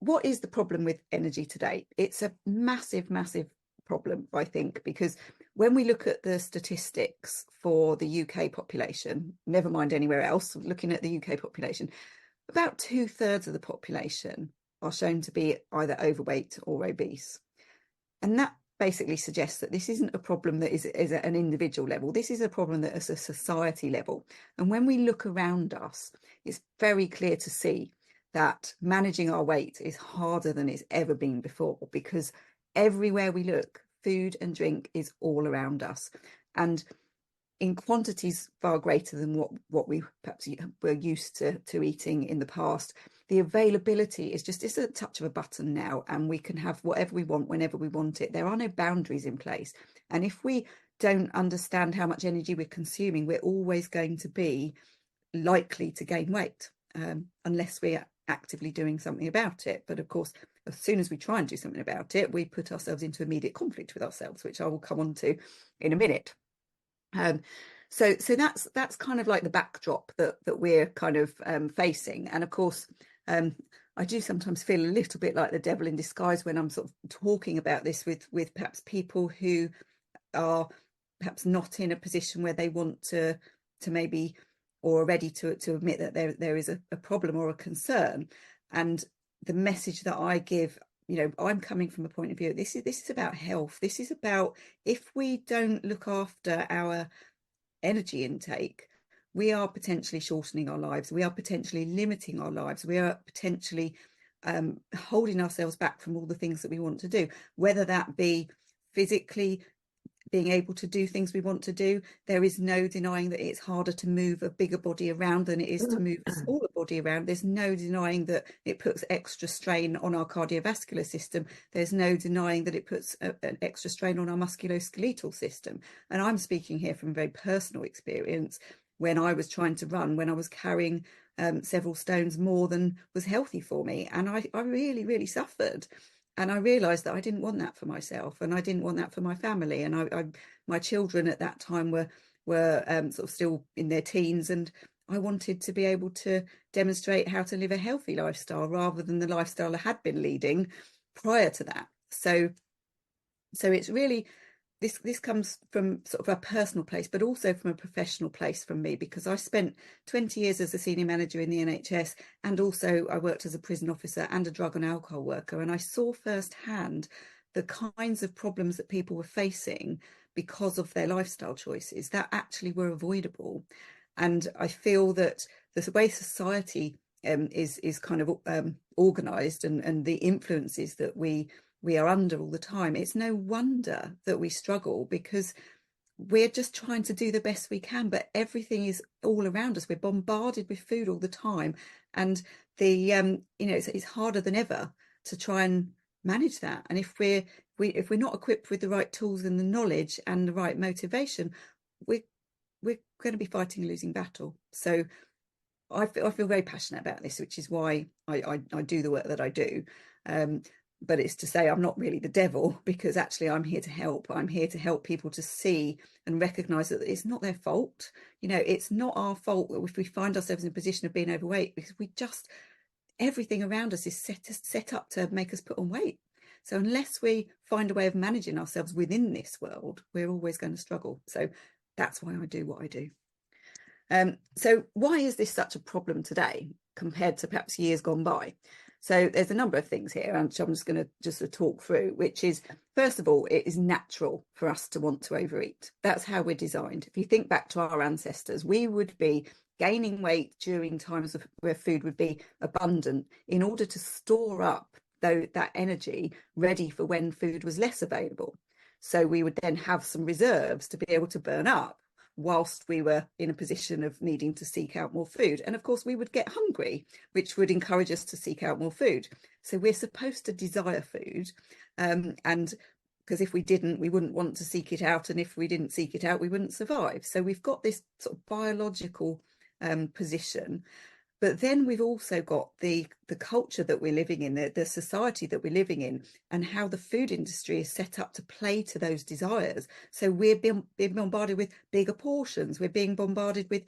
what is the problem with energy today? It's a massive, massive problem, I think, because when we look at the statistics for the UK population, never mind anywhere else, looking at the UK population, about 2/3 of the population are shown to be either overweight or obese. And that basically suggests that this isn't a problem that is at an individual level. This is a problem that is a society level. And when we look around us, it's very clear to see that managing our weight is harder than it's ever been before, because everywhere we look, food and drink is all around us, and in quantities far greater than what we perhaps were used to eating in the past. The availability is just, it's a touch of a button now, and we can have whatever we want whenever we want it. There are no boundaries in place, and if we don't understand how much energy we're consuming, we're always going to be likely to gain weight, unless we're actively doing something about it. But of course, as soon as we try and do something about it, we put ourselves into immediate conflict with ourselves, which I will come on to in a minute. So that's kind of like the backdrop that we're kind of facing. And of course, I do sometimes feel a little bit like the devil in disguise when I'm sort of talking about this with perhaps people who are perhaps not in a position where they want to maybe, or are ready to admit that there is a problem or a concern. And the message that I give, you know, I'm coming from a point of view, this is about health. This is about, if we don't look after our energy intake, we are potentially shortening our lives. We are potentially limiting our lives. We are potentially holding ourselves back from all the things that we want to do, whether that be physically being able to do things we want to do. There is no denying that it's harder to move a bigger body around than it is to move a smaller body around. There's no denying that it puts extra strain on our cardiovascular system. There's no denying that it puts an extra strain on our musculoskeletal system. And I'm speaking here from very personal experience. When I was trying to run, when I was carrying several stones more than was healthy for me, and I really, really suffered. And I realised that I didn't want that for myself, and I didn't want that for my family. And my children at that time were sort of still in their teens, and I wanted to be able to demonstrate how to live a healthy lifestyle rather than the lifestyle I had been leading prior to that. So it's really, this comes from sort of a personal place, but also from a professional place from me, because I spent 20 years as a senior manager in the NHS, and also I worked as a prison officer and a drug and alcohol worker. And I saw firsthand the kinds of problems that people were facing because of their lifestyle choices that actually were avoidable. And I feel that the way society is kind of organised, and the influences that we are under all the time, it's no wonder that we struggle, because we're just trying to do the best we can, but everything is all around us. We're bombarded with food all the time, and it's harder than ever to try and manage that. And if we're not equipped with the right tools and the knowledge and the right motivation, we're going to be fighting a losing battle. So I feel very passionate about this, which is why I do the work that I do. But it's to say I'm not really the devil, because actually I'm here to help. I'm here to help people to see and recognise that it's not their fault. You know, it's not our fault if we find ourselves in a position of being overweight, because everything around us is set up to make us put on weight. So unless we find a way of managing ourselves within this world, we're always going to struggle. So that's why I do what I do. So why is this such a problem today compared to perhaps years gone by? So there's a number of things here, and I'm just going to talk through, which is, first of all, it is natural for us to want to overeat. That's how we're designed. If you think back to our ancestors, we would be gaining weight during times where food would be abundant in order to store up that energy ready for when food was less available. So we would then have some reserves to be able to burn up whilst we were in a position of needing to seek out more food. And of course, we would get hungry, which would encourage us to seek out more food. So we're supposed to desire food. And because if we didn't, we wouldn't want to seek it out. And if we didn't seek it out, we wouldn't survive. So we've got this sort of biological position. But then we've also got the culture that we're living in, the society that we're living in, and how the food industry is set up to play to those desires. So we're being bombarded with bigger portions. We're being bombarded with,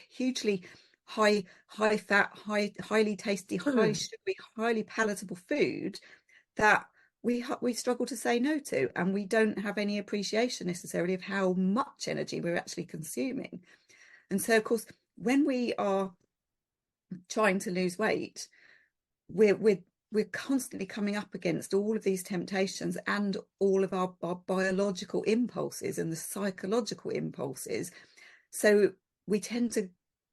hugely high fat, highly tasty, high sugary, highly palatable food that we struggle to say no to, and we don't have any appreciation necessarily of how much energy we're actually consuming. And so, of course, when we are trying to lose weight, we're constantly coming up against all of these temptations and all of our biological impulses and the psychological impulses. So we tend to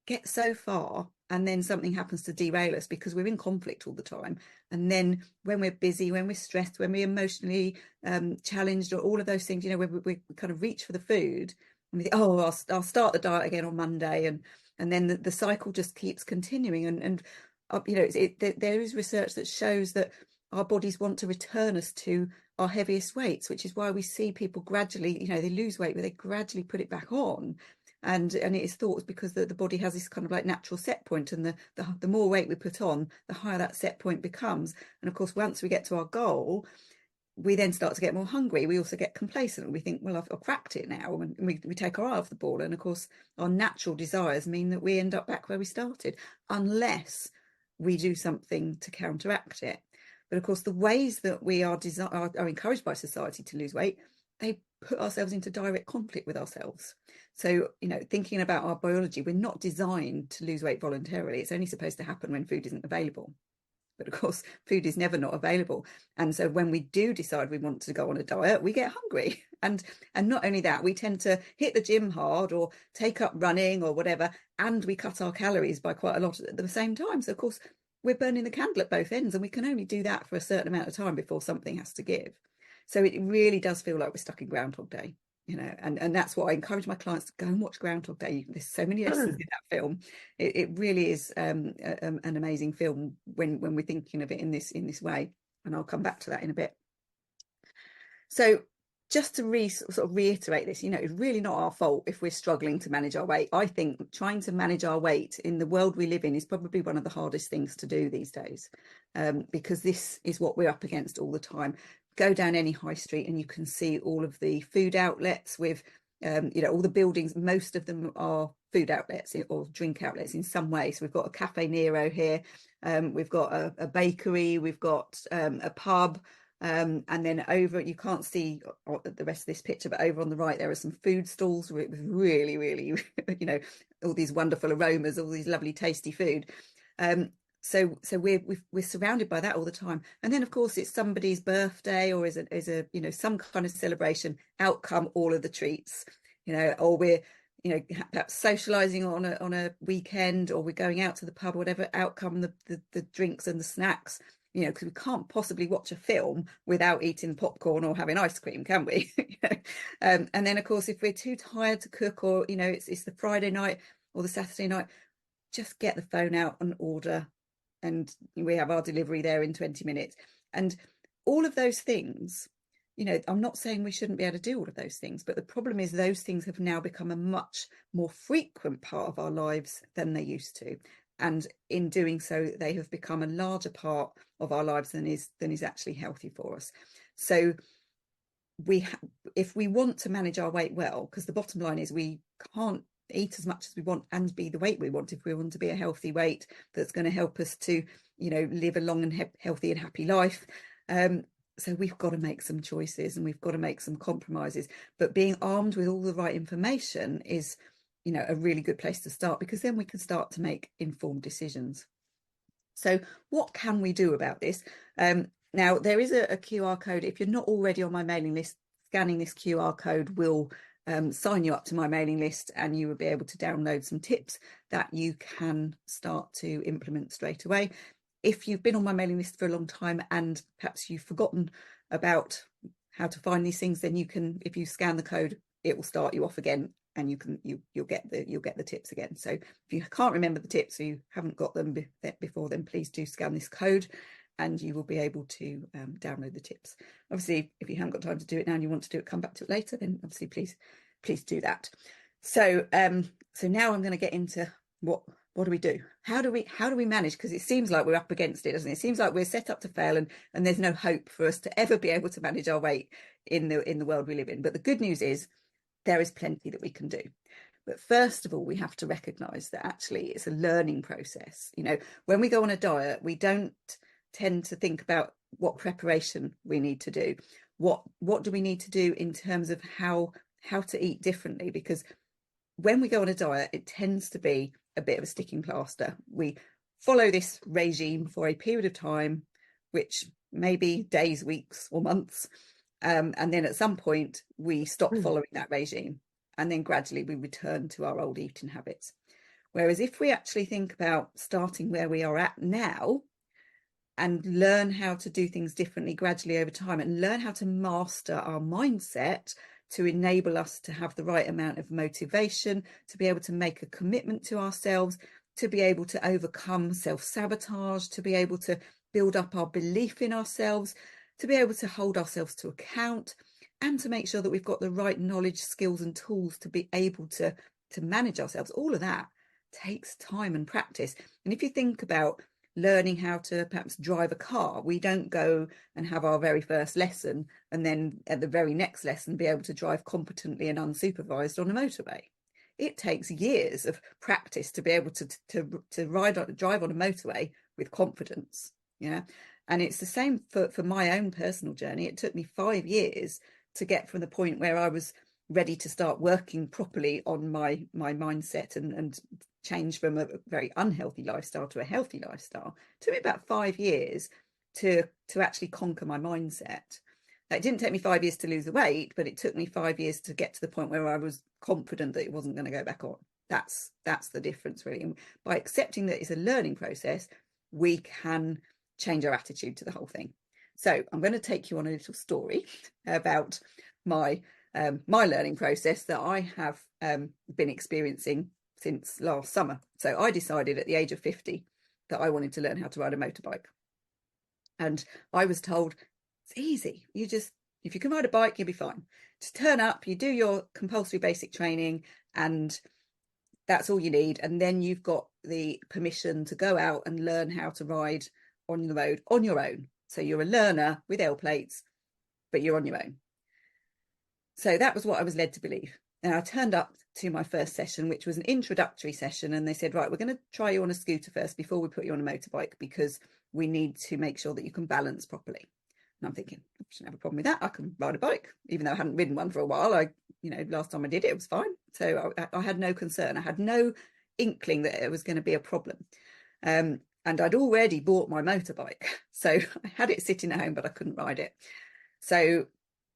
get so far, and then something happens to derail us because we're in conflict all the time. And then when we're busy, when we're stressed, when we're emotionally challenged, or all of those things, we kind of reach for the food and we think, oh, I'll start the diet again on Monday, and then the cycle just keeps continuing. And there is research that shows that our bodies want to return us to our heaviest weights, which is why we see people gradually, they lose weight, but they gradually put it back on. And it is thought because the body has this kind of like natural set point, and the more weight we put on, the higher that set point becomes. And of course, once we get to our goal, we then start to get more hungry. We also get complacent. We think, well, I've cracked it now, and we take our eye off the ball. And of course, our natural desires mean that we end up back where we started, unless we do something to counteract it. But of course, the ways that we are encouraged by society to lose weight, they put ourselves into direct conflict with ourselves. So, thinking about our biology, we're not designed to lose weight voluntarily. It's only supposed to happen when food isn't available. But of course, food is never not available. And so when we do decide we want to go on a diet, we get hungry. And not only that, we tend to hit the gym hard or take up running or whatever, and we cut our calories by quite a lot at the same time. So of course, we're burning the candle at both ends, and we can only do that for a certain amount of time before something has to give. So it really does feel like we're stuck in Groundhog Day, and that's what I encourage my clients to go and watch Groundhog Day. There's so many lessons in that film. It really is an amazing film when we're thinking of it in this way, and I'll come back to that in a bit. So just to sort of reiterate this, it's really not our fault if we're struggling to manage our weight. I think trying to manage our weight in the world we live in is probably one of the hardest things to do these days, because this is what we're up against all the time. Go down any high street and you can see all of the food outlets with, all the buildings. Most of them are food outlets or drink outlets in some way. So we've got a Cafe Nero here. We've got a bakery. We've got a pub. And then over, you can't see the rest of this picture, but over on the right, there are some food stalls with really, really, all these wonderful aromas, all these lovely, tasty food. So we're surrounded by that all the time. And then, of course, it's somebody's birthday or is a some kind of celebration. Out come all of the treats, or we're perhaps socializing on a weekend, or we're going out to the pub, or whatever. Out come the drinks and the snacks. Because we can't possibly watch a film without eating popcorn or having ice cream, can we? And then, of course, if we're too tired to cook, or it's the Friday night or the Saturday night, just get the phone out and order, and we have our delivery there in 20 minutes. And all of those things, I'm not saying we shouldn't be able to do all of those things, but the problem is those things have now become a much more frequent part of our lives than they used to. And in doing so, they have become a larger part of our lives than is actually healthy for us. So if we want to manage our weight well, because the bottom line is we can't eat as much as we want and be the weight we want if we want to be a healthy weight that's going to help us to live a long and healthy and happy life. So we've got to make some choices, and we've got to make some compromises. But being armed with all the right information is a really good place to start, because then we can start to make informed decisions. So what can we do about this? Now, there is a QR code. If you're not already on my mailing list, scanning this QR code will sign you up to my mailing list, and you will be able to download some tips that you can start to implement straight away. If you've been on my mailing list for a long time and perhaps you've forgotten about how to find these things, then you can, if you scan the code, it will start you off again, and you'll get the tips again. So if you can't remember the tips, or you haven't got them before, then please do scan this code, and you will be able to download the tips. Obviously, if you haven't got time to do it now and you want to do it, come back to it later, then obviously please do that. So so now I'm going to get into what do we do? How do we manage? Because it seems like we're up against it, doesn't it? It seems like we're set up to fail, and there's no hope for us to ever be able to manage our weight in the world we live in. But the good news is there is plenty that we can do. But first of all, we have to recognize that actually it's a learning process. You know, when we go on a diet, we don't tend to think about what preparation we need to do. What do we need to do in terms of how to eat differently? Because when we go on a diet, it tends to be a bit of a sticking plaster. We follow this regime for a period of time, which may be days, weeks, or months. And then at some point, we stop following that regime. And then gradually we return to our old eating habits. Whereas if we actually think about starting where we are at now and learn how to do things differently gradually over time and learn how to master our mindset to enable us to have the right amount of motivation, to be able to make a commitment to ourselves, to be able to overcome self-sabotage, to be able to build up our belief in ourselves, to be able to hold ourselves to account, and to make sure that we've got the right knowledge, skills and tools to be able to manage ourselves. All of that takes time and practice. And if you think about learning how to perhaps drive a car, we don't go and have our very first lesson and then at the very next lesson be able to drive competently and unsupervised on a motorway. It takes years of practice to be able to drive on a motorway with confidence. Yeah. And it's the same for my own personal journey. It took me 5 years to get from the point where I was ready to start working properly on my mindset and change from a very unhealthy lifestyle to a healthy lifestyle. It took me about 5 years to actually conquer my mindset. It didn't take me 5 years to lose the weight, but it took me 5 years to get to the point where I was confident that it wasn't going to go back on. That's the difference, really. And by accepting that it's a learning process, we can change our attitude to the whole thing. So I'm going to take you on a little story about my learning process that I have been experiencing since last summer. So I decided at the age of 50 that I wanted to learn how to ride a motorbike. And I was told, it's easy. If you can ride a bike, you'll be fine. Just turn up, you do your compulsory basic training, and that's all you need. And then you've got the permission to go out and learn how to ride on the road on your own. So you're a learner with L plates, but you're on your own. So that was what I was led to believe. And I turned up to my first session, which was an introductory session. And they said, right, we're going to try you on a scooter first before we put you on a motorbike, because we need to make sure that you can balance properly. And I'm thinking, I shouldn't have a problem with that. I can ride a bike, even though I hadn't ridden one for a while. Last time I did it, it was fine. So I had no concern. I had no inkling that it was going to be a problem. And I'd already bought my motorbike. So I had it sitting at home, but I couldn't ride it. So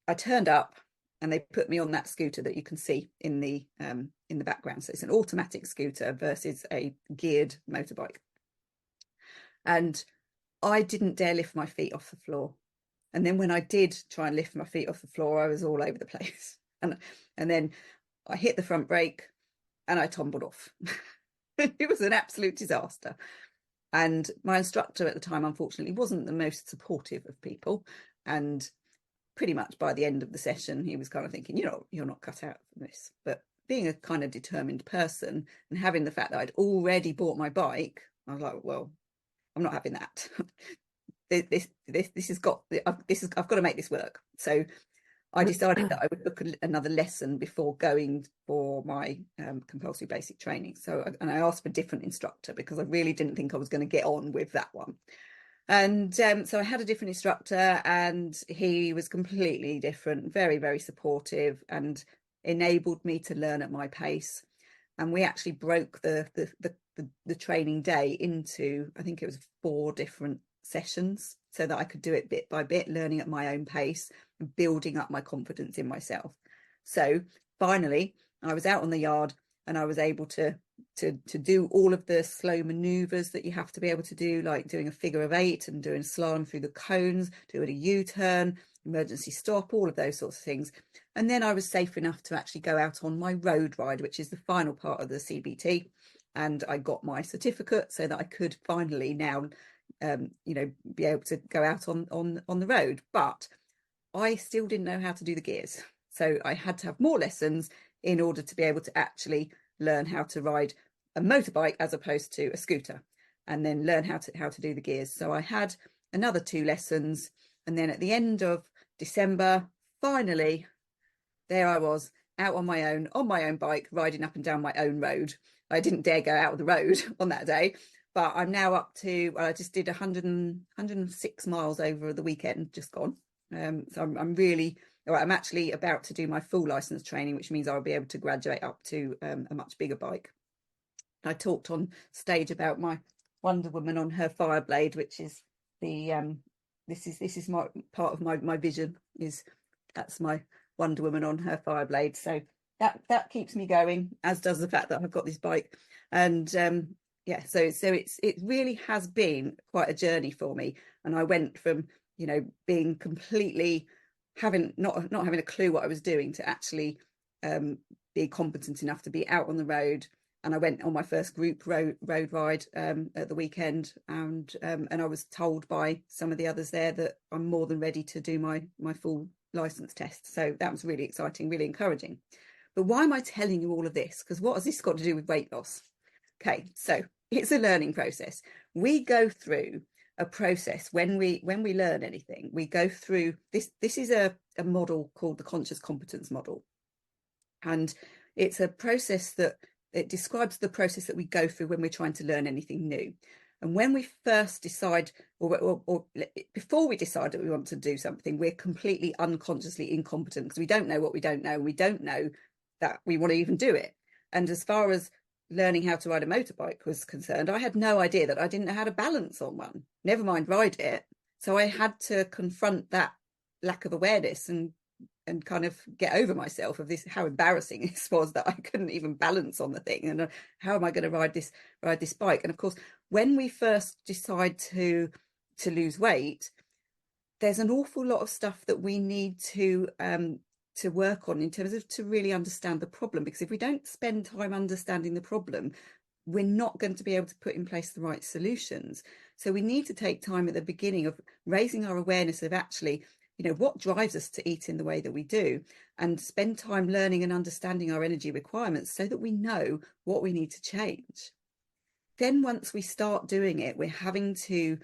I turned up and they put me on that scooter that you can see in the background. So it's an automatic scooter versus a geared motorbike. And I didn't dare lift my feet off the floor. And then when I did try and lift my feet off the floor, I was all over the place. And then I hit the front brake and I tumbled off. It was an absolute disaster. And my instructor at the time, unfortunately, wasn't the most supportive of people. And pretty much by the end of the session, he was kind of thinking, you're not cut out for this. But being a kind of determined person and having the fact that I'd already bought my bike, I was like, well, I'm not having that. I've got to make this work. So I decided that I would book another lesson before going for my compulsory basic training. And I asked for a different instructor because I really didn't think I was going to get on with that one. And so I had a different instructor, and he was completely different, very, very supportive, and enabled me to learn at my pace. And we actually broke the training day into, I think it was 4 different sessions, so that I could do it bit by bit, learning at my own pace and building up my confidence in myself. So finally, I was out on the yard and I was able to do all of the slow maneuvers that you have to be able to do, like doing a figure of 8 and doing a slalom through the cones, doing a U-turn, emergency stop, all of those sorts of things. And then I was safe enough to actually go out on my road ride, which is the final part of the CBT. And I got my certificate so that I could finally now be able to go out on the road. But I still didn't know how to do the gears. So I had to have more lessons in order to be able to actually learn how to ride a motorbike as opposed to a scooter, and then learn how to do the gears. So I had another 2 lessons. And then at the end of December, finally, there I was out on my own bike, riding up and down my own road. I didn't dare go out of the road on that day, but I'm now up to, I just did 106 miles over the weekend, just gone. So I'm really, I'm actually about to do my full license training, which means I'll be able to graduate up to a much bigger bike. I talked on stage about my Wonder Woman on her Fireblade, which is the this is my part of my vision, is that's my Wonder Woman on her Fireblade. So that keeps me going, as does the fact that I've got this bike. And yeah, so it really has been quite a journey for me. And I went from, you know, being completely not having a clue what I was doing to actually be competent enough to be out on the road. And I went on my first group road ride at the weekend, and I was told by some of the others there that I'm more than ready to do my full license test. So that was really exciting, really encouraging. But why am I telling you all of this? Because what has this got to do with weight loss? Okay, so it's a learning process. We go through a process when we learn anything. We go through this. This is a model called the conscious competence model, and it's a process that it describes the process that we go through when we're trying to learn anything new. And when we first decide, or before we decide that we want to do something, we're completely unconsciously incompetent because we don't know what we don't know, and we don't know that we want to even do it. And as far as learning how to ride a motorbike was concerned, I had no idea that I didn't know how to balance on one, never mind ride it. So I had to confront that lack of awareness and kind of get over myself of this, how embarrassing it was that I couldn't even balance on the thing, and how am I going to ride this bike. And of course, when we first decide to lose weight, there's an awful lot of stuff that we need to work on in terms of to really understand the problem, because if we don't spend time understanding the problem, we're not going to be able to put in place the right solutions. So we need to take time at the beginning of raising our awareness of actually, you know, what drives us to eat in the way that we do, and spend time learning and understanding our energy requirements so that we know what we need to change. Then once we start doing it, we're having to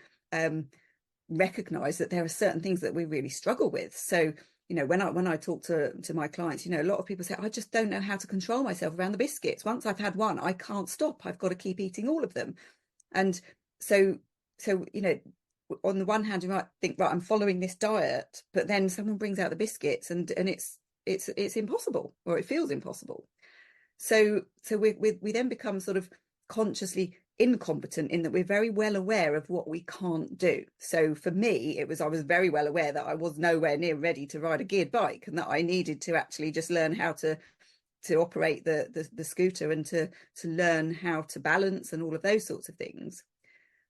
recognize that there are certain things that we really struggle with. So, you know, when I talk to my clients, you know, a lot of people say, I just don't know how to control myself around the biscuits. Once I've had one, I can't stop. I've got to keep eating all of them. And so, you know, on the one hand, you might think, right, I'm following this diet, but then someone brings out the biscuits and it's impossible, or it feels impossible. So we then become sort of consciously incompetent in that we're very well aware of what we can't do. So for me, I was very well aware that I was nowhere near ready to ride a geared bike, and that I needed to actually just learn how to operate the scooter, and to learn how to balance and all of those sorts of things.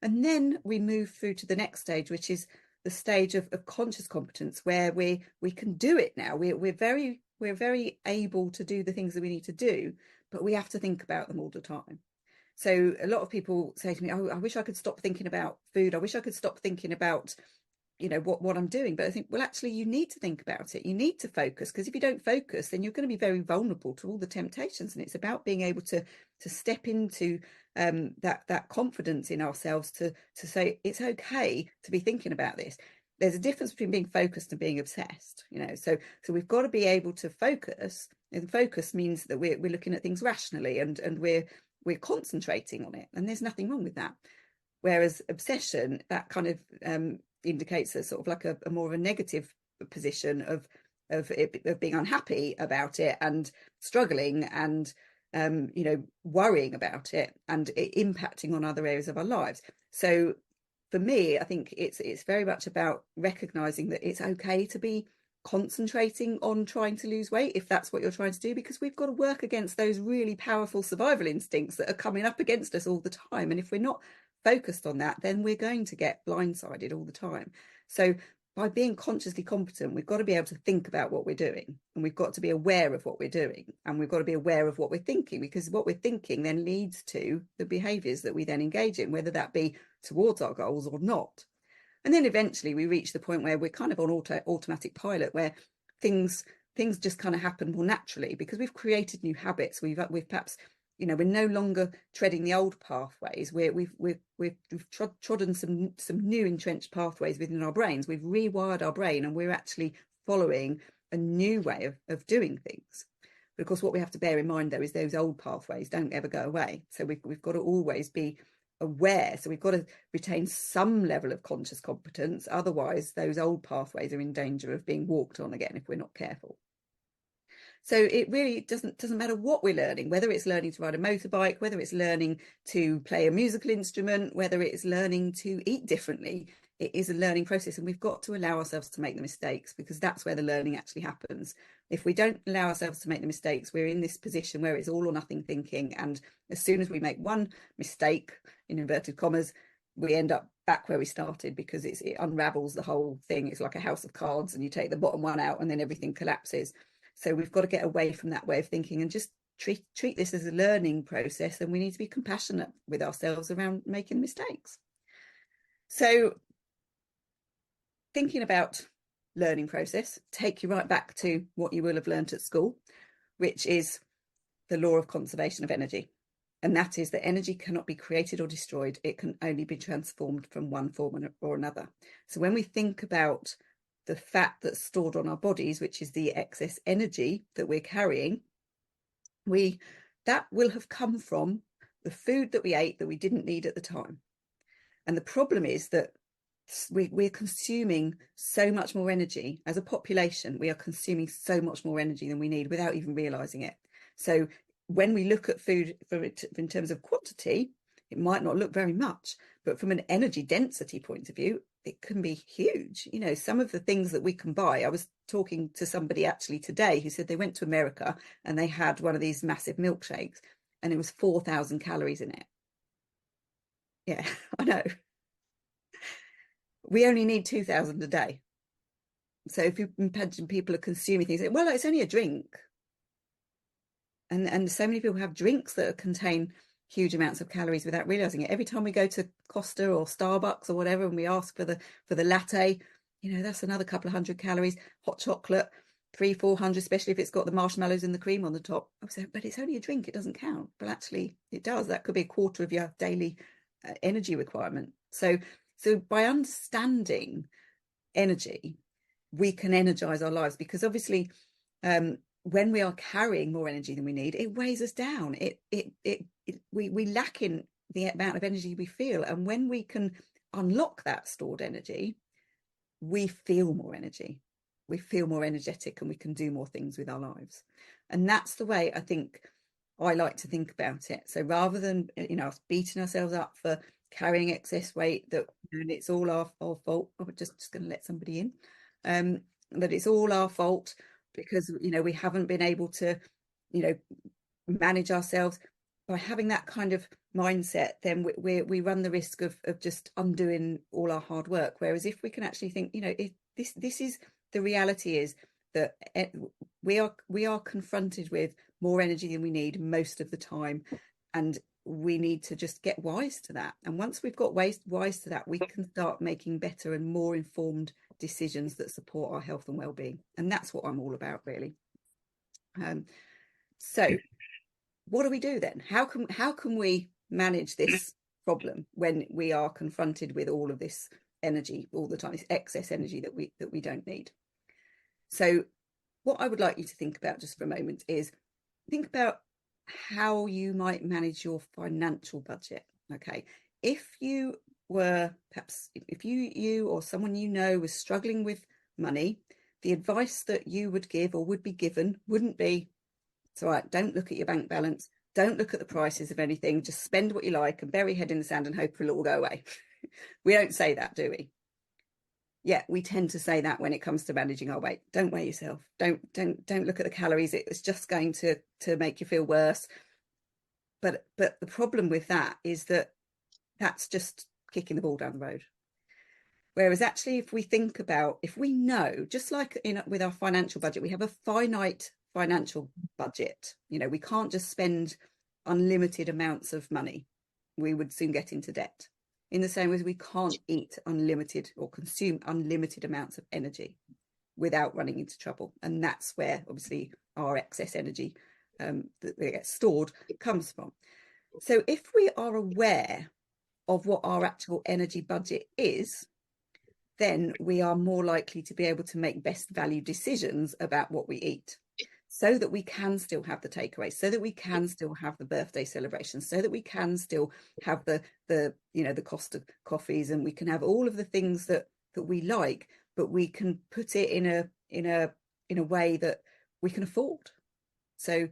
And then we move through to the next stage, which is the stage of conscious competence, where we can do it now. We're very able to do the things that we need to do, but we have to think about them all the time. So a lot of people say to me, oh, I wish I could stop thinking about food. I wish I could stop thinking about, you know, what I'm doing. But I think, well, actually, you need to think about it. You need to focus, because if you don't focus, then you're going to be very vulnerable to all the temptations. And it's about being able to step into that confidence in ourselves to say it's okay to be thinking about this. There's a difference between being focused and being obsessed, you know. So we've got to be able to focus, and focus means that we're looking at things rationally, and we're concentrating on it, and there's nothing wrong with that. Whereas obsession, that kind of indicates a sort of like a more of a negative position of being unhappy about it, and struggling, and you know, worrying about it, and it impacting on other areas of our lives. So for me, I think it's very much about recognizing that it's okay to be concentrating on trying to lose weight if that's what you're trying to do, because we've got to work against those really powerful survival instincts that are coming up against us all the time. And if we're not focused on that, then we're going to get blindsided all the time. So by being consciously competent, we've got to be able to think about what we're doing, and we've got to be aware of what we're doing, and we've got to be aware of what we're thinking, because what we're thinking then leads to the behaviors that we then engage in, whether that be towards our goals or not. And then eventually we reach the point where we're kind of on automatic pilot, where things just kind of happen more naturally, because we've created new habits. We've perhaps, you know, we're no longer treading the old pathways. We've trodden some new entrenched pathways within our brains. We've rewired our brain, and we're actually following a new way of doing things. But of course, what we have to bear in mind, though, is those old pathways don't ever go away. So we've got to always be aware. So we've got to retain some level of conscious competence. Otherwise, those old pathways are in danger of being walked on again if we're not careful. So it really doesn't matter what we're learning, whether it's learning to ride a motorbike, whether it's learning to play a musical instrument, whether it's learning to eat differently. It is a learning process, and we've got to allow ourselves to make the mistakes, because that's where the learning actually happens. If we don't allow ourselves to make the mistakes, we're in this position where it's all or nothing thinking. And as soon as we make one mistake, in inverted commas, we end up back where we started, because it unravels the whole thing. It's like a house of cards, and you take the bottom one out and then everything collapses. So we've got to get away from that way of thinking and just treat this as a learning process, and we need to be compassionate with ourselves around making mistakes. So thinking about learning process, take you right back to what you will have learnt at school, which is the law of conservation of energy. And that is that energy cannot be created or destroyed. It can only be transformed from one form or another. So when we think about the fat that's stored on our bodies, which is the excess energy that we're carrying, that will have come from the food that we ate that we didn't need at the time. And the problem is that we're consuming so much more energy as a population. We are consuming so much more energy than we need without even realizing it. So when we look at food in terms of quantity, it might not look very much, but from an energy density point of view, it can be huge. You know, some of the things that we can buy. I was talking to somebody actually today who said they went to America and they had one of these massive milkshakes, and it was 4,000 calories in it. Yeah, I know. We only need 2,000 a day. So if you imagine people are consuming things, well, it's only a drink. And so many people have drinks that contain huge amounts of calories without realizing it. Every time we go to Costa or Starbucks or whatever, and we ask for the latte, you know, that's another couple of hundred calories. Hot chocolate, 300-400, especially if it's got the marshmallows and the cream on the top. I was saying, but it's only a drink, it doesn't count. But actually it does. That could be a quarter of your daily energy requirement. So by understanding energy, we can energize our lives, because obviously when we are carrying more energy than we need, it weighs us down. We lack in the amount of energy we feel. And when we can unlock that stored energy, we feel more energy. We feel more energetic, and we can do more things with our lives. And that's the way I think I like to think about it. So rather than, you know, us beating ourselves up for carrying excess weight, that, and it's all our fault. I'm just going to let somebody in. That it's all our fault because, you know, we haven't been able to, you know, manage ourselves. By having that kind of mindset, then we run the risk of just undoing all our hard work. Whereas if we can actually think, you know, this is the reality, is that we are confronted with more energy than we need most of the time, and we need to just get wise to that. And once we've got wise to that, we can start making better and more informed decisions that support our health and well-being. And that's what I'm all about, really. So what do we do then? How can we manage this problem when we are confronted with all of this energy all the time, this excess energy that we don't need? So what I would like you to think about just for a moment is think about how you might manage your financial budget. Okay, if you were, perhaps if you or someone you know was struggling with money, the advice that you would give or would be given wouldn't be, it's all right, don't look at your bank balance, don't look at the prices of anything, just spend what you like and bury your head in the sand and hope it'll all go away. We don't say that, do we? Yeah, we tend to say that when it comes to managing our weight. Don't weigh yourself. Don't look at the calories. It's just going to make you feel worse. But the problem with that is that that's just kicking the ball down the road. Whereas actually, if we think about, if we know, just like with our financial budget, we have a finite financial budget. You know, we can't just spend unlimited amounts of money. We would soon get into debt. In the same way as we can't eat unlimited or consume unlimited amounts of energy without running into trouble. And that's where obviously our excess energy that gets stored comes from. So if we are aware of what our actual energy budget is, then we are more likely to be able to make best value decisions about what we eat. so that we can still have the takeaways, so that we can still have the birthday celebrations, so that we can still have the the cost of coffees, and we can have all of the things that we like, but we can put it in a way that we can afford. So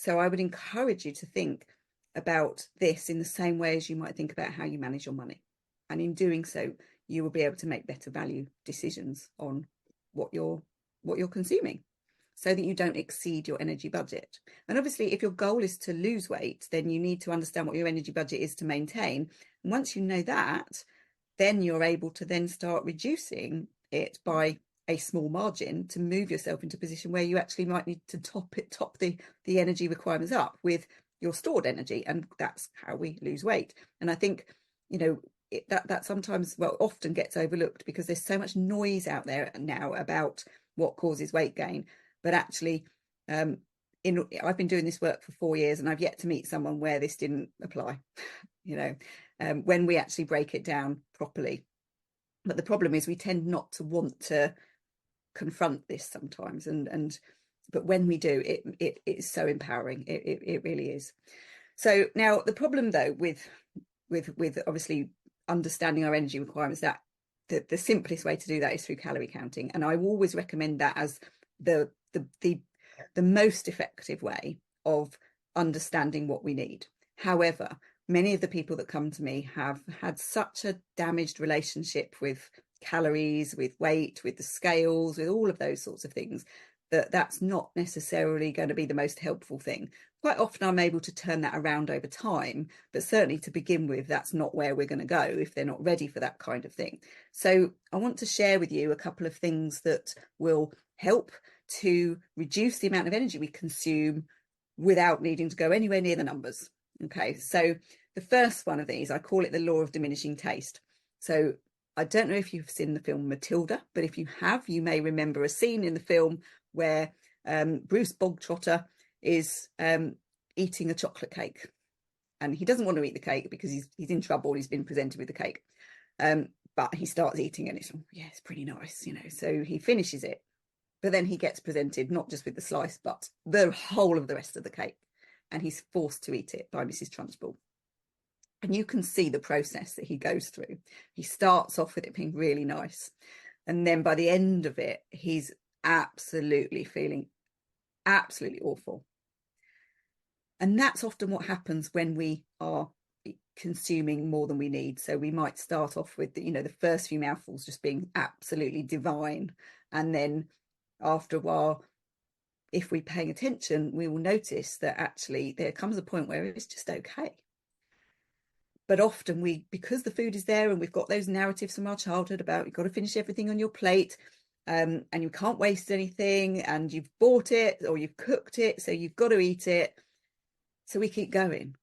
I would encourage you to think about this in the same way as you might think about how you manage your money. And in doing so, you will be able to make better value decisions on what you're consuming, so that you don't exceed your energy budget. And obviously, if your goal is to lose weight, then you need to understand what your energy budget is to maintain. And once you know that, then you're able to then start reducing it by a small margin to move yourself into a position where you actually might need to top the energy requirements up with your stored energy. And that's how we lose weight. And I think, that sometimes, well, often gets overlooked because there's so much noise out there now about what causes weight gain. But actually, I've been doing this work for 4 years, and I've yet to meet someone where this didn't apply, when we actually break it down properly. But the problem is we tend not to want to confront this sometimes, but when we do, it is so empowering. It really is. So now the problem, though, with obviously understanding our energy requirements, that the simplest way to do that is through calorie counting, and I always recommend that as the most effective way of understanding what we need. However, many of the people that come to me have had such a damaged relationship with calories, with weight, with the scales, with all of those sorts of things, that that's not necessarily going to be the most helpful thing. Quite often I'm able to turn that around over time, but certainly to begin with, that's not where we're going to go if they're not ready for that kind of thing. So I want to share with you a couple of things that will help to reduce the amount of energy we consume without needing to go anywhere near the numbers. Okay, so the first one of these, I call it the law of diminishing taste. So I don't know if you've seen the film Matilda, but if you have, you may remember a scene in the film where Bruce Bogtrotter is eating a chocolate cake, and he doesn't want to eat the cake because he's in trouble. He's been presented with the cake, but he starts eating, and it's pretty nice, So he finishes it, but then he gets presented not just with the slice, but the whole of the rest of the cake, and he's forced to eat it by Mrs. Trunchbull. And you can see the process that he goes through. He starts off with it being really nice, and then by the end of it, he's absolutely feeling absolutely awful. And that's often what happens when we are consuming more than we need. So we might start off with the first few mouthfuls just being absolutely divine, and then after a while, if we're paying attention, we will notice that actually there comes a point where it's just okay. But often because the food is there and we've got those narratives from our childhood about you've got to finish everything on your plate, and you can't waste anything, and you've bought it or you've cooked it, so you've got to eat it. So we keep going.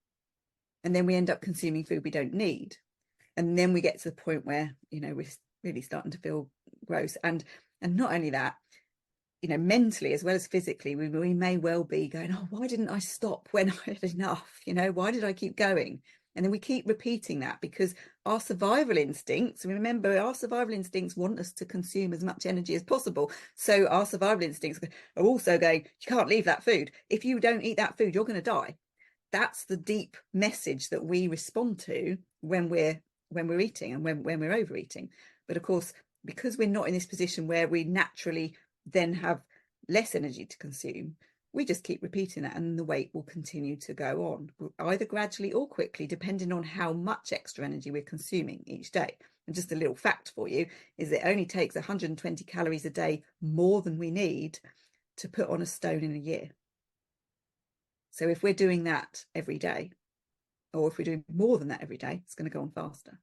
And then we end up consuming food we don't need. And then we get to the point where, we're really starting to feel gross. And not only that, mentally as well as physically, we may well be going, oh, why didn't I stop when I had enough? Why did I keep going? And then we keep repeating that because our survival instincts, remember, our survival instincts want us to consume as much energy as possible. So our survival instincts are also going, you can't leave that food. If you don't eat that food, you're going to die. That's the deep message that we respond to when we're eating and when we're overeating. But of course, because we're not in this position where we naturally then have less energy to consume, we just keep repeating that, and the weight will continue to go on, either gradually or quickly, depending on how much extra energy we're consuming each day. And just a little fact for you is it only takes 120 calories a day more than we need to put on a stone in a year. So if we're doing that every day, or if we're doing more than that every day, it's going to go on faster.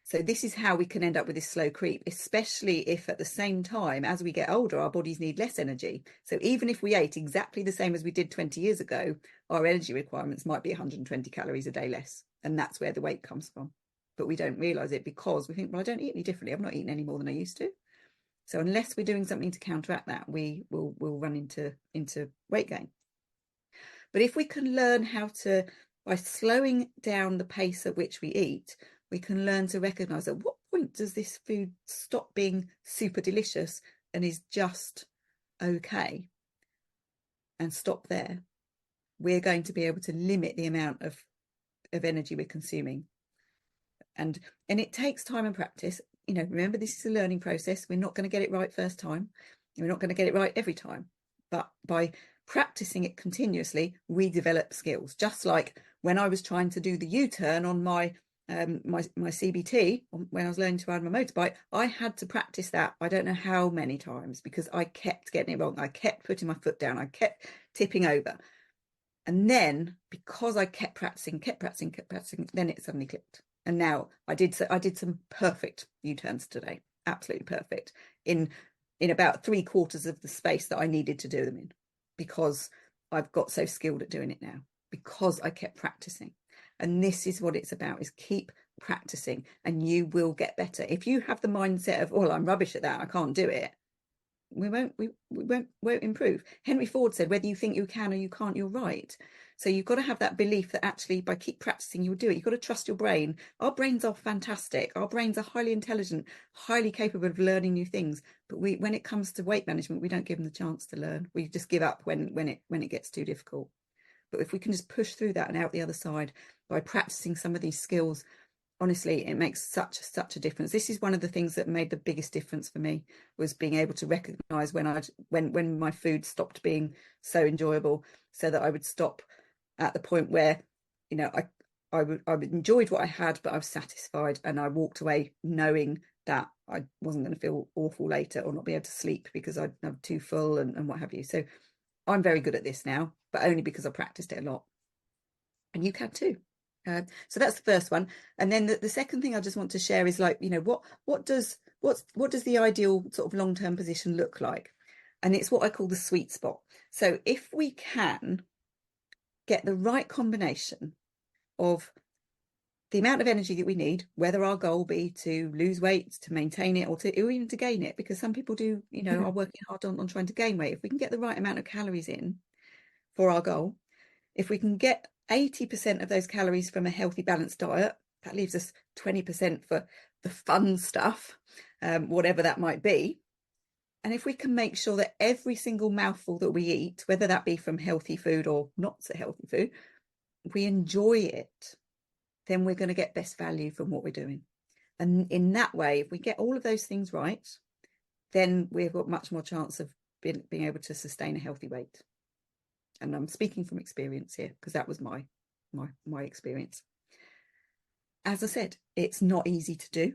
So this is how we can end up with this slow creep, especially if at the same time, as we get older, our bodies need less energy. So even if we ate exactly the same as we did 20 years ago, our energy requirements might be 120 calories a day less. And that's where the weight comes from. But we don't realize it because we think, well, I don't eat any differently. I've not eaten any more than I used to. So unless we're doing something to counteract that, we'll run into weight gain. But if we can learn how to, by slowing down the pace at which we eat, we can learn to recognize at what point does this food stop being super delicious and is just okay. and stop there, we're going to be able to limit the amount of energy we're consuming. And it takes time and practice. You know, remember, this is a learning process. We're not going to get it right first time. We're not going to get it right every time. But by practicing it continuously, we develop skills. Just like when I was trying to do the U-turn on my CBT, when I was learning to ride my motorbike, I had to practice that I don't know how many times, because I kept getting it wrong. I kept putting my foot down. I kept tipping over. And then because I kept practicing, then it suddenly clicked. And now I did some perfect U-turns today, absolutely perfect, in about 3/4 of the space that I needed to do them in, because I've got so skilled at doing it now, because I kept practicing. And this is what it's about, is keep practicing and you will get better. If you have the mindset of, well, I'm rubbish at that, I can't do it, we won't improve. Henry Ford said, whether you think you can or you can't, you're right. So you've got to have that belief that actually by keep practicing, you'll do it. You've got to trust your brain. Our brains are fantastic. Our brains are highly intelligent, highly capable of learning new things. But when it comes to weight management, we don't give them the chance to learn. We just give up when it gets too difficult. But if we can just push through that and out the other side by practicing some of these skills, honestly, it makes such a difference. This is one of the things that made the biggest difference for me, was being able to recognize when my food stopped being so enjoyable, so that I would stop at the point where, you know, I enjoyed what I had, but I was satisfied, and I walked away knowing that I wasn't going to feel awful later or not be able to sleep because I'm too full and what have you. So I'm very good at this now, but only because I practiced it a lot. And you can too. So that's the first one. And then the second thing I just want to share is, like, you know, what does the ideal sort of long-term position look like? And it's what I call the sweet spot. So if we can get the right combination of the amount of energy that we need, whether our goal be to lose weight, to maintain it, or even to gain it, because some people do, you know, are working hard on trying to gain weight. If we can get the right amount of calories in for our goal, if we can get 80% of those calories from a healthy, balanced diet, that leaves us 20% for the fun stuff, whatever that might be. And if we can make sure that every single mouthful that we eat, whether that be from healthy food or not so healthy food, we enjoy it, then we're going to get best value from what we're doing. And in that way, if we get all of those things right, then we've got much more chance of being able to sustain a healthy weight. And I'm speaking from experience here, because that was my experience. As I said, it's not easy to do,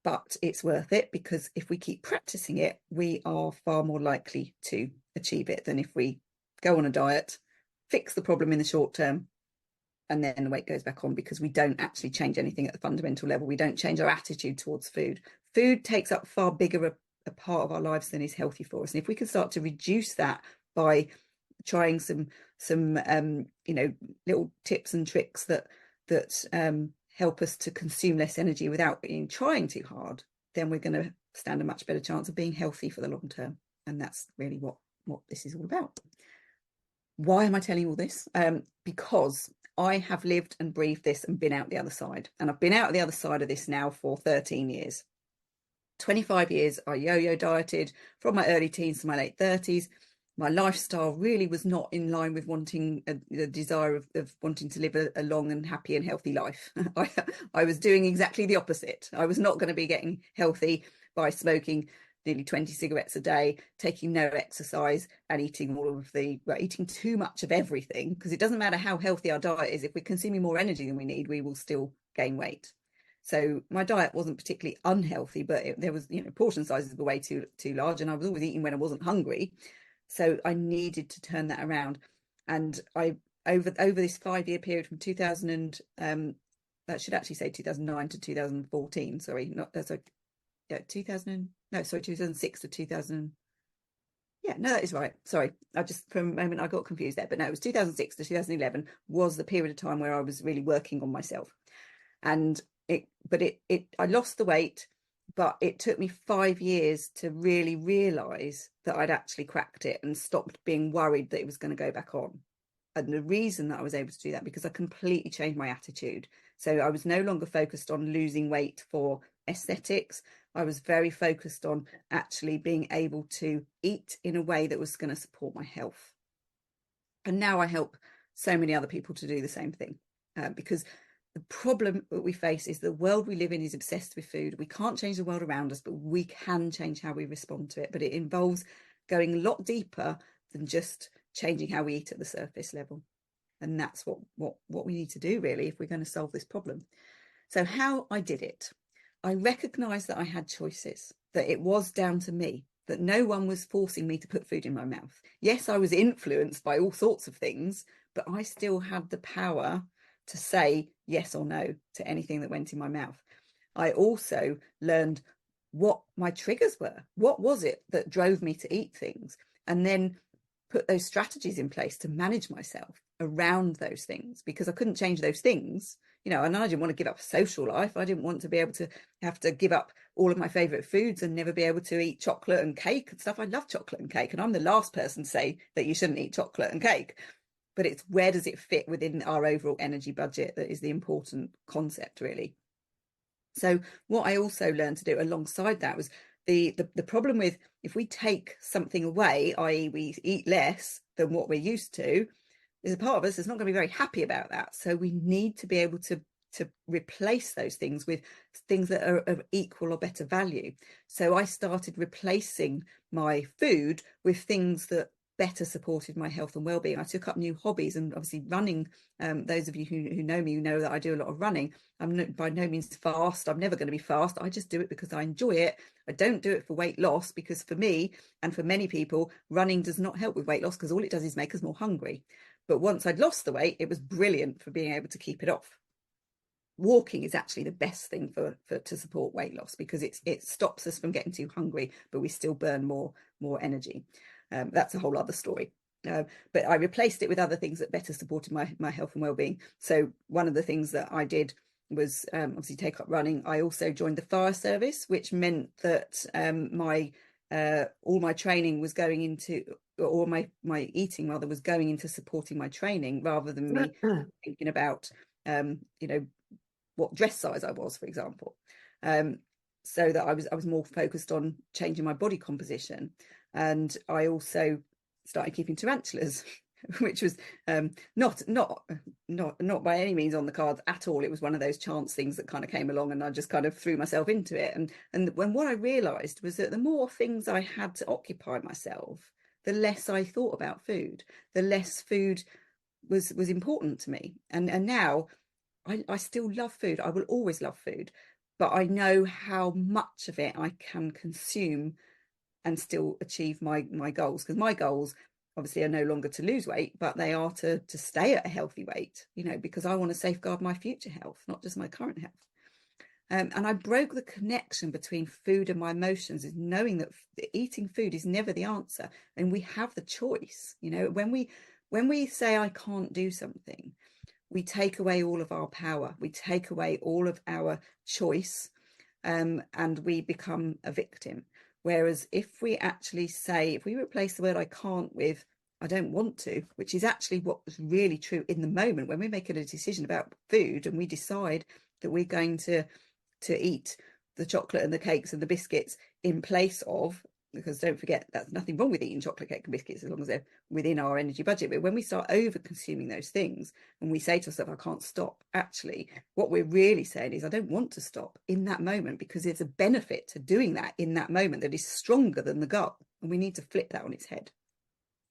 but it's worth it, because if we keep practicing it, we are far more likely to achieve it than if we go on a diet, fix the problem in the short term, and then the weight goes back on, because we don't actually change anything at the fundamental level. We don't change our attitude towards food. Food takes up far bigger a part of our lives than is healthy for us. And if we can start to reduce that by trying some you know, little tips and tricks that help us to consume less energy without trying too hard, then we're going to stand a much better chance of being healthy for the long term. And that's really what this is all about. Why am I telling you all this? Because I have lived and breathed this and been out the other side. And I've been out the other side of this now for 13 years. 25 years I yo-yo dieted from my early teens to my late 30s. My lifestyle really was not in line with wanting the desire of wanting to live a long and happy and healthy life. I was doing exactly the opposite. I was not going to be getting healthy by smoking nearly 20 cigarettes a day, taking no exercise, and eating eating too much of everything, because it doesn't matter how healthy our diet is. If we're consuming more energy than we need, we will still gain weight. So my diet wasn't particularly unhealthy, but there was, you know, portion sizes were way too large, and I was always eating when I wasn't hungry. So I needed to turn that around. And I, over this 5-year period from 2000 and that should actually say 2009 to 2014. Sorry, not so. Yeah, 2006 to 2000. Yeah, no, that is right. Sorry, I just, for a moment I got confused there. But no, it was 2006 to 2011 was the period of time where I was really working on myself. And I lost the weight, but it took me 5 years to really realize that I'd actually cracked it and stopped being worried that it was going to go back on. And the reason that I was able to do that, because I completely changed my attitude. So I was no longer focused on losing weight for aesthetics. I was very focused on actually being able to eat in a way that was going to support my health. And now I help so many other people to do the same thing, because the problem that we face is the world we live in is obsessed with food. We can't change the world around us, but we can change how we respond to it. But it involves going a lot deeper than just changing how we eat at the surface level. And that's what we need to do, really, if we're going to solve this problem. So how I did it, I recognized that I had choices, that it was down to me, that no one was forcing me to put food in my mouth. Yes, I was influenced by all sorts of things, but I still had the power to say yes or no to anything that went in my mouth. I also learned what my triggers were. What was it that drove me to eat things? And then put those strategies in place to manage myself around those things, because I couldn't change those things, you know, and I didn't want to give up a social life. I didn't want to be able to have to give up all of my favorite foods and never be able to eat chocolate and cake and stuff. I love chocolate and cake, and I'm the last person to say that you shouldn't eat chocolate and cake, but it's where does it fit within our overall energy budget that is the important concept, really. So what I also learned to do alongside that was the problem with, if we take something away, i.e. we eat less than what we're used to, there's a part of us that's not going to be very happy about that. So we need to be able to replace those things with things that are of equal or better value. So I started replacing my food with things that better supported my health and well-being. I took up new hobbies, and obviously running, those of you who know me, you know that I do a lot of running. I'm by no means fast. I'm never going to be fast. I just do it because I enjoy it. I don't do it for weight loss, because for me and for many people, running does not help with weight loss, because all it does is make us more hungry. But once I'd lost the weight, it was brilliant for being able to keep it off. Walking is actually the best thing to support weight loss, because it stops us from getting too hungry, but we still burn more energy. That's a whole other story. But I replaced it with other things that better supported my health and well-being. So one of the things that I did was obviously take up running. I also joined the fire service, which meant that all my training was going into, or my eating rather, was going into supporting my training, rather than me thinking about you know, what dress size I was, for example. So that I was more focused on changing my body composition. And I also started keeping tarantulas, which was not by any means on the cards at all. It was one of those chance things that kind of came along, and I just kind of threw myself into it. And when what I realized was that the more things I had to occupy myself, the less I thought about food, the less food was important to me. And now I still love food. I will always love food, but I know how much of it I can consume and still achieve my goals. Because my goals obviously are no longer to lose weight, but they are to stay at a healthy weight, you know, because I want to safeguard my future health, not just my current health. And I broke the connection between food and my emotions, is knowing that eating food is never the answer, and we have the choice. You know, when we say I can't do something, we take away all of our power, we take away all of our choice, and we become a victim. Whereas if we actually say, if we replace the word I can't with I don't want to, which is actually what was really true in the moment when we're making a decision about food, and we decide that we're going to eat the chocolate and the cakes and the biscuits in place of, because don't forget, that's nothing wrong with eating chocolate, cake and biscuits as long as they're within our energy budget. But when we start over consuming those things and we say to ourselves, I can't stop, actually what we're really saying is I don't want to stop in that moment, because there's a benefit to doing that in that moment that is stronger than the goal, and we need to flip that on its head.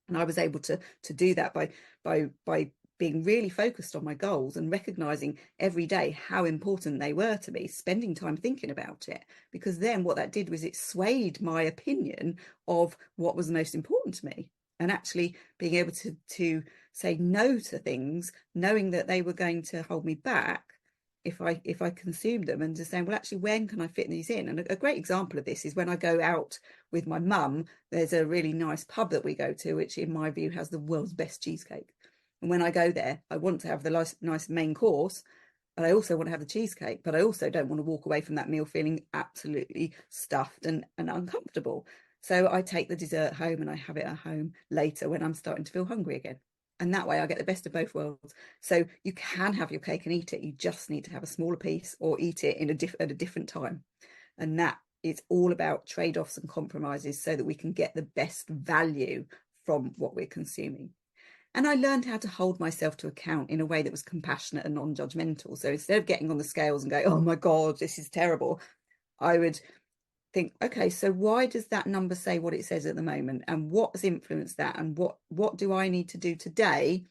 And I was able to do that by being really focused on my goals and recognizing every day how important they were to me, spending time thinking about it, because then what that did was it swayed my opinion of what was most important to me, and actually being able to say no to things, knowing that they were going to hold me back if I consumed them, and just saying, well, actually, when can I fit these in? And a great example of this is when I go out with my mum. There's a really nice pub that we go to, which in my view has the world's best cheesecake. And when I go there, I want to have the nice main course, but I also want to have the cheesecake, but I also don't want to walk away from that meal feeling absolutely stuffed and uncomfortable. So I take the dessert home and I have it at home later when I'm starting to feel hungry again. And that way I get the best of both worlds. So you can have your cake and eat it. You just need to have a smaller piece or eat it at a different time. And that is all about trade-offs and compromises so that we can get the best value from what we're consuming. And I learned how to hold myself to account in a way that was compassionate and non-judgmental. So instead of getting on the scales and going, oh my God, this is terrible, I would think, okay, so why does that number say what it says at the moment? And what has influenced that? And what do I need to do today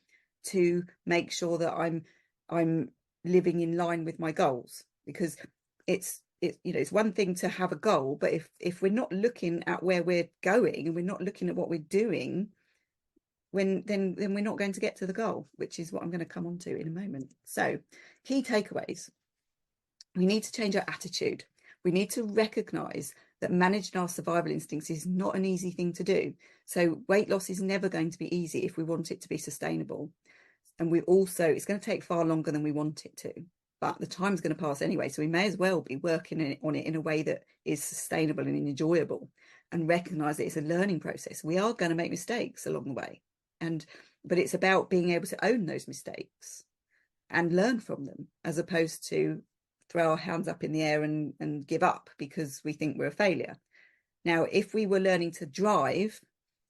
to make sure that I'm living in line with my goals? Because it's one thing to have a goal, but if we're not looking at where we're going and we're not looking at what we're doing, then we're not going to get to the goal, which is what I'm going to come on to in a moment. So, key takeaways. We need to change our attitude. We need to recognize that managing our survival instincts is not an easy thing to do. So weight loss is never going to be easy if we want it to be sustainable. And it's going to take far longer than we want it to, but the time's going to pass anyway. So we may as well be working on it in a way that is sustainable and enjoyable, and recognize that it's a learning process. We are going to make mistakes along the way. But it's about being able to own those mistakes and learn from them, as opposed to throw our hands up in the air and give up because we think we're a failure. Now, if we were learning to drive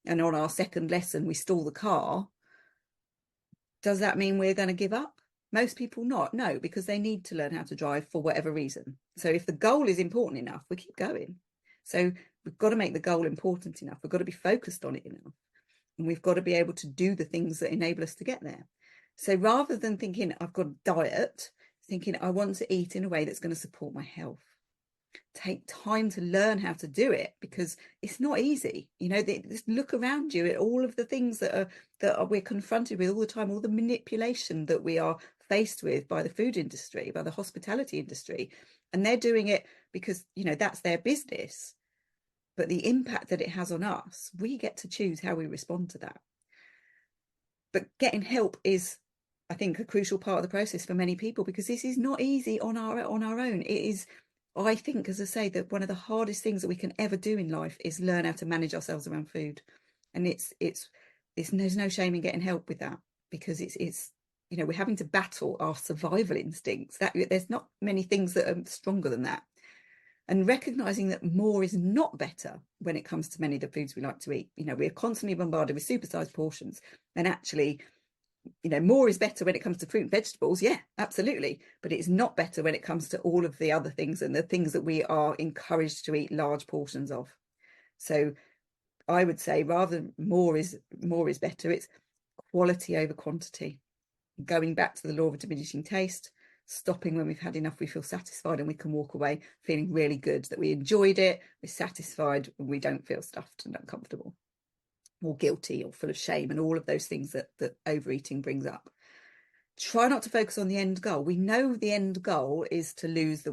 and on our second lesson we stall the car, does that mean we're going to give up? Most people not. No, because they need to learn how to drive for whatever reason. So if the goal is important enough, we keep going. So we've got to make the goal important enough. We've got to be focused on it enough. And we've got to be able to do the things that enable us to get there. So rather than thinking I've got a diet, thinking I want to eat in a way that's going to support my health. Take time to learn how to do it, because it's not easy. Just look around you at all of the things that we're confronted with all the time, all the manipulation that we are faced with by the food industry, by the hospitality industry. And they're doing it because, that's their business. But the impact that it has on us, we get to choose how we respond to that. But getting help is, I think, a crucial part of the process for many people, because this is not easy on our own. It is, I think, as I say, that one of the hardest things that we can ever do in life is learn how to manage ourselves around food. And there's no shame in getting help with that, because it's we're having to battle our survival instincts. That there's not many things that are stronger than that. And recognizing that more is not better when it comes to many of the foods we like to eat. We're constantly bombarded with supersized portions, and actually, more is better when it comes to fruit and vegetables. Yeah, absolutely. But it's not better when it comes to all of the other things and the things that we are encouraged to eat large portions of. So I would say, rather than more is better, it's quality over quantity. Going back to the law of diminishing taste, stopping when we've had enough, we feel satisfied, and we can walk away feeling really good that we enjoyed it, we're satisfied, and we don't feel stuffed and uncomfortable or guilty or full of shame and all of those things that overeating brings up. Try not to focus on the end goal. We know the end goal is to lose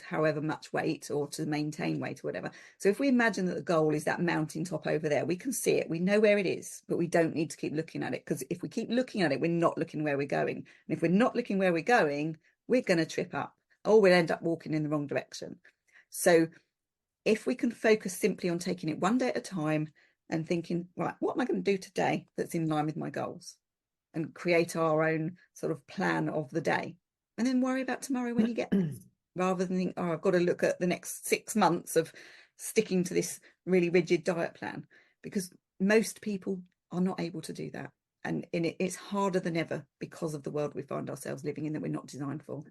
however much weight, or to maintain weight or whatever. So if we imagine that the goal is that mountaintop over there, we can see it, we know where it is, but we don't need to keep looking at it, because if we keep looking at it, we're not looking where we're going. And if we're not looking where we're going, we're going to trip up, or we'll end up walking in the wrong direction. So if we can focus simply on taking it one day at a time and thinking, right, what am I going to do today that's in line with my goals? And create our own sort of plan of the day, and then worry about tomorrow when you get there, rather than think, oh, I've got to look at the next 6 months of sticking to this really rigid diet plan, because most people are not able to do that. And it's harder than ever because of the world we find ourselves living in, that we're not designed for.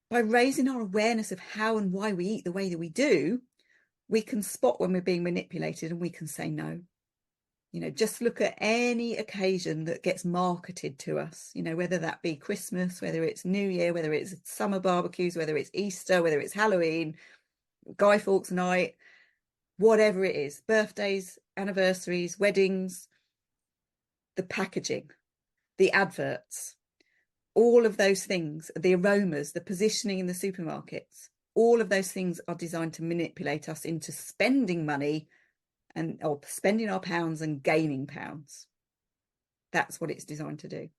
By raising our awareness of how and why we eat the way that we do, we can spot when we're being manipulated, and we can say no. Just look at any occasion that gets marketed to us, whether that be Christmas, whether it's New Year, whether it's summer barbecues, whether it's Easter, whether it's Halloween, Guy Fawkes night, whatever it is, birthdays, anniversaries, weddings, the packaging, the adverts, all of those things, the aromas, the positioning in the supermarkets, all of those things are designed to manipulate us into spending money or spending our pounds and gaining pounds. That's what it's designed to do.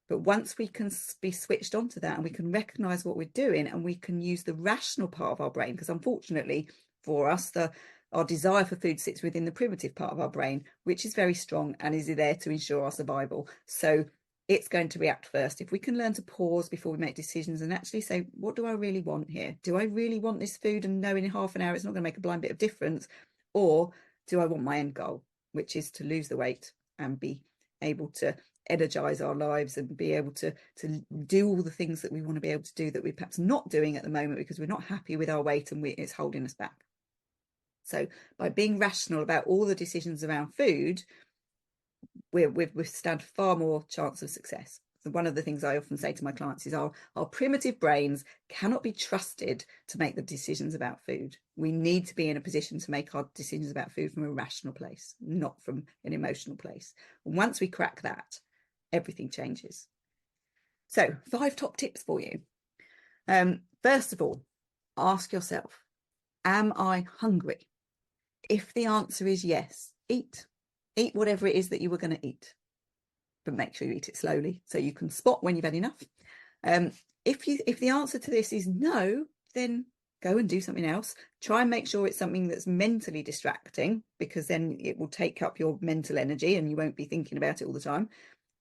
But once we can be switched onto that, and we can recognize what we're doing, and we can use the rational part of our brain, because unfortunately for us, our desire for food sits within the primitive part of our brain, which is very strong and is there to ensure our survival. So it's going to react first. If we can learn to pause before we make decisions and actually say, what do I really want here? Do I really want this food and know in half an hour it's not going to make a blind bit of difference? Or do I want my end goal, which is to lose the weight and be able to energize our lives and be able to do all the things that we want to be able to do that we're perhaps not doing at the moment because we're not happy with our weight and it's holding us back. So by being rational about all the decisions around food, we stand far more chance of success. So one of the things I often say to my clients is our primitive brains cannot be trusted to make the decisions about food. We need to be in a position to make our decisions about food from a rational place, not from an emotional place. And once we crack that, everything changes. So 5 top tips for you. First of all, ask yourself, am I hungry? If the answer is yes, eat whatever it is that you were going to eat, but make sure you eat it slowly so you can spot when you've had enough. If the answer to this is no, then go and do something else. Try and make sure it's something that's mentally distracting, because then it will take up your mental energy and you won't be thinking about it all the time.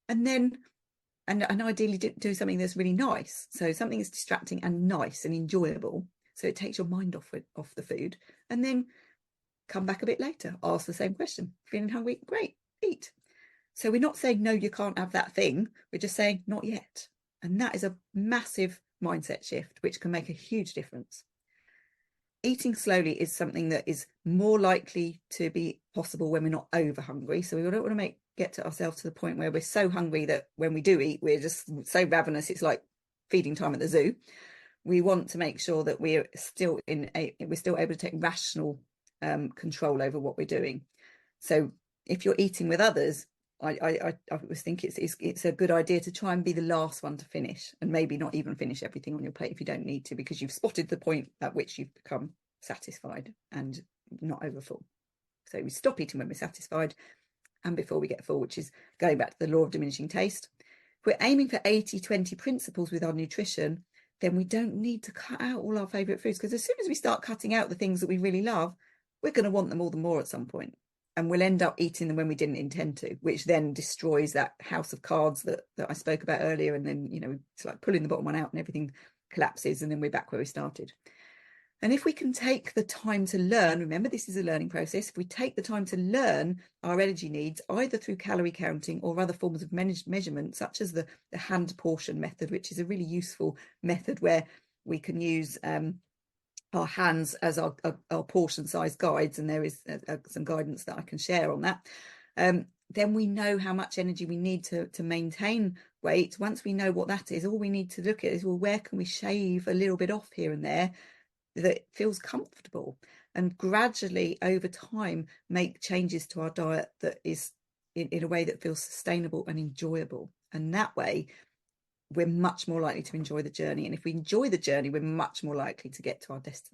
And then and ideally do something that's really nice, so something that's distracting and nice and enjoyable, so it takes your mind off the food. And then come back a bit later, ask the same question. Feeling hungry? Great, eat. So we're not saying, no, you can't have that thing. We're just saying, not yet. And that is a massive mindset shift, which can make a huge difference. Eating slowly is something that is more likely to be possible when we're not over hungry. So we don't want to get to ourselves to the point where we're so hungry that when we do eat, we're just so ravenous, it's like feeding time at the zoo. We want to make sure that we're still able to take rational control over what we're doing. So if you're eating with others, I always think it's a good idea to try and be the last one to finish, and maybe not even finish everything on your plate if you don't need to, because you've spotted the point at which you've become satisfied and not over full. So we stop eating when we're satisfied and before we get full, which is going back to the law of diminishing taste. If we're aiming for 80-20 principles with our nutrition, then we don't need to cut out all our favourite foods, because as soon as we start cutting out the things that we really love, we're going to want them all the more at some point. And we'll end up eating them when we didn't intend to, which then destroys that house of cards that I spoke about earlier. And then, it's like pulling the bottom one out and everything collapses, and then we're back where we started. And if we can take the time to learn, remember, this is a learning process. If we take the time to learn our energy needs, either through calorie counting or other forms of measurement, such as the hand portion method, which is a really useful method where we can use our hands as our portion size guides, and there is some guidance that I can share on that. Then we know how much energy we need to maintain weight. Once we know what that is, all we need to look at is, well, where can we shave a little bit off here and there that feels comfortable, and gradually over time make changes to our diet that is in a way that feels sustainable and enjoyable. And that way we're much more likely to enjoy the journey. And if we enjoy the journey, we're much more likely to get to our destination.